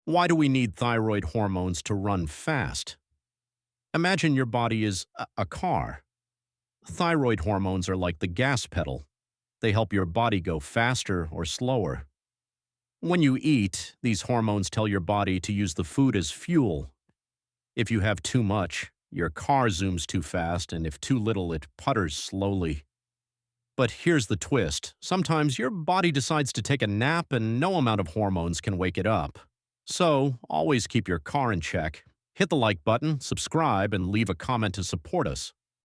Why do we need thyroid hormones to run fast? Imagine your body is a car. Thyroid hormones are like the gas pedal. They help your body go faster or slower. When you eat, these hormones tell your body to use the food as fuel. If you have too much, your car zooms too fast, and if too little, it putters slowly. But here's the twist. Sometimes your body decides to take a nap and no amount of hormones can wake it up. So, always keep your car in check. Hit the like button, subscribe, and leave a comment to support us.